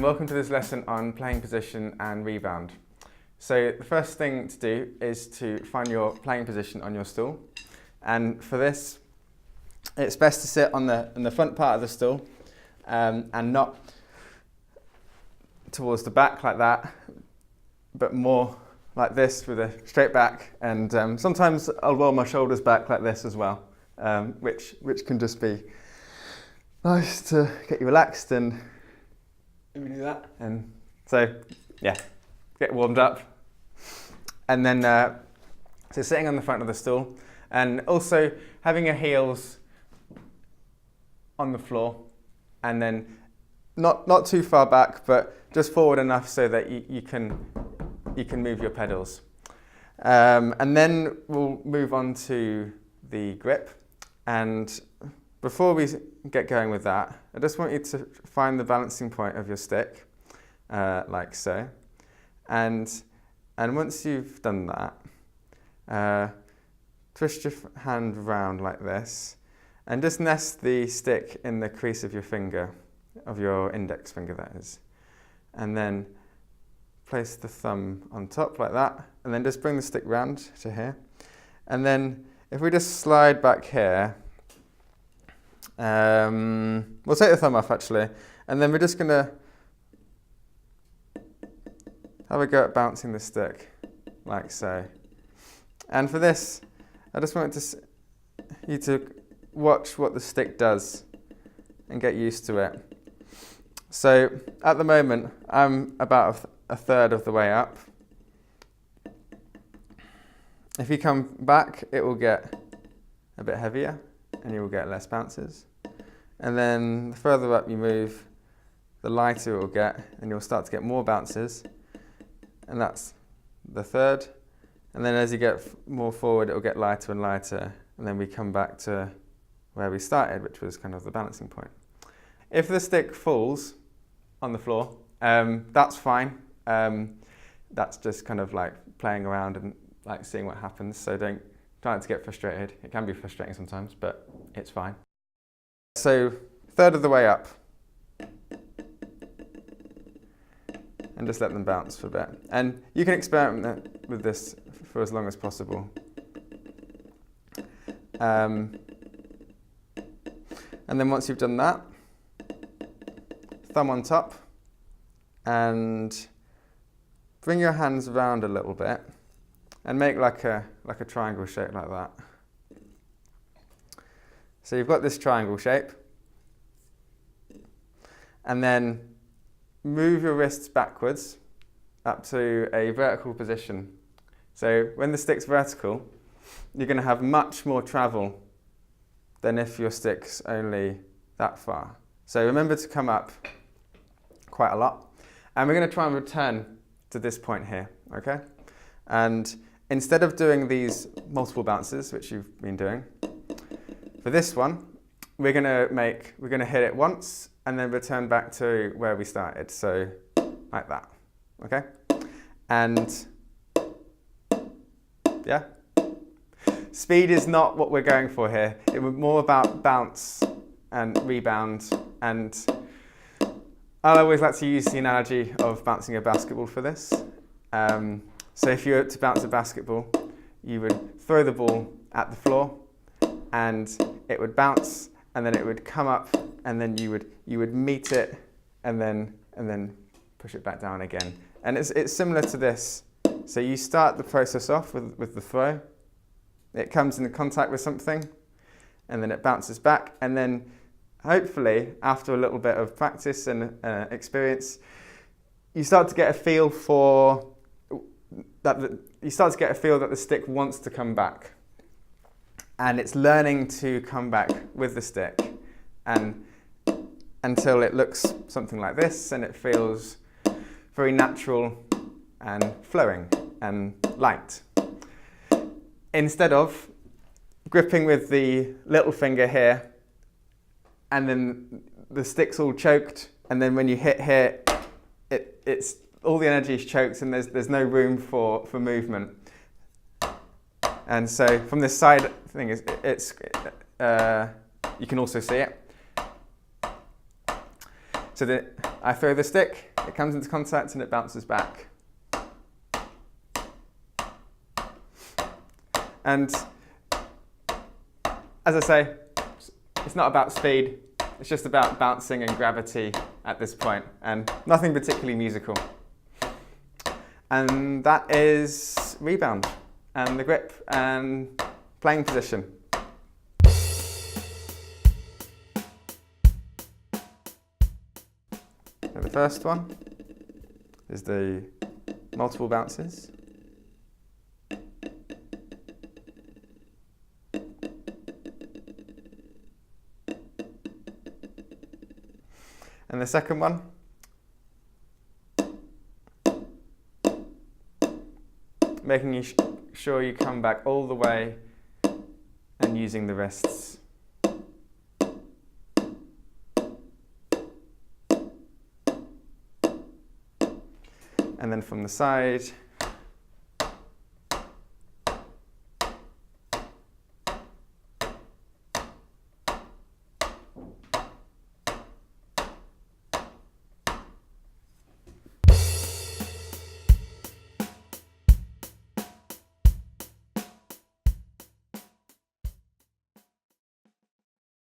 Welcome to this lesson on playing position and rebound. So the first thing to do is to find your playing position on your stool, and for this it's best to sit on the front part of the stool and not towards the back like that, but more like this with a straight back, and sometimes I'll roll my shoulders back like this as well, which can just be nice to get you relaxed and let me do that. And so yeah, get warmed up, and then so sitting on the front of the stool, and also having your heels on the floor, and then not too far back, but just forward enough so that you can move your pedals. And then we'll move on to the grip. And before we get going with that, I just want you to find the balancing point of your stick, like so. And once you've done that, twist your hand around like this, and just nest the stick in the crease of your finger, of your index finger that is. And then place the thumb on top like that, and then just bring the stick round to here. And then if we just slide back here, we'll take the thumb off actually, and then we're just going to have a go at bouncing the stick like so. And for this, I just want you to watch what the stick does and get used to it. So at the moment, I'm about a third of the way up. If you come back, it will get a bit heavier and you will get less bounces. And then the further up you move, the lighter it will get, and you'll start to get more bounces. And that's the third. And then as you get more forward, it will get lighter and lighter. And then we come back to where we started, which was kind of the balancing point. If the stick falls on the floor, that's fine. That's just kind of like playing around and like seeing what happens. So don't try not to get frustrated. It can be frustrating sometimes, but it's fine. So third of the way up, and just let them bounce for a bit. And you can experiment with this for as long as possible. And then once you've done that, thumb on top, and bring your hands around a little bit and make like a triangle shape like that. So you've got this triangle shape, and then move your wrists backwards up to a vertical position. So when the stick's vertical, you're going to have much more travel than if your stick's only that far. So remember to come up quite a lot. And we're going to try and return to this point here, okay? And instead of doing these multiple bounces, which you've been doing, for this one, we're going to hit it once and then return back to where we started. So like that, okay? And yeah. Speed is not what we're going for here. It was more about bounce and rebound, and I always like to use the analogy of bouncing a basketball for this. So if you were to bounce a basketball, you would throw the ball at the floor, and it would bounce, and then it would come up, and then you would meet it, and then push it back down again. And it's similar to this. So you start the process off with the throw. It comes into contact with something, and then it bounces back, and then hopefully after a little bit of practice and experience, you start to get a feel for that. You start to get a feel that the stick wants to come back, and it's learning to come back with the stick, and until it looks something like this, and it feels very natural and flowing and light. Instead of gripping with the little finger here, and then the stick's all choked, and then when you hit here, it's all the energy is choked, and there's no room for movement. And so from this side thing, you can also see it. So I throw the stick, it comes into contact and it bounces back. And as I say, it's not about speed, it's just about bouncing and gravity at this point, and nothing particularly musical. And that is Rebound, and the grip and playing position. So the first one is the multiple bounces. And the second one, making sure you come back all the way and using the wrists. And then from the side,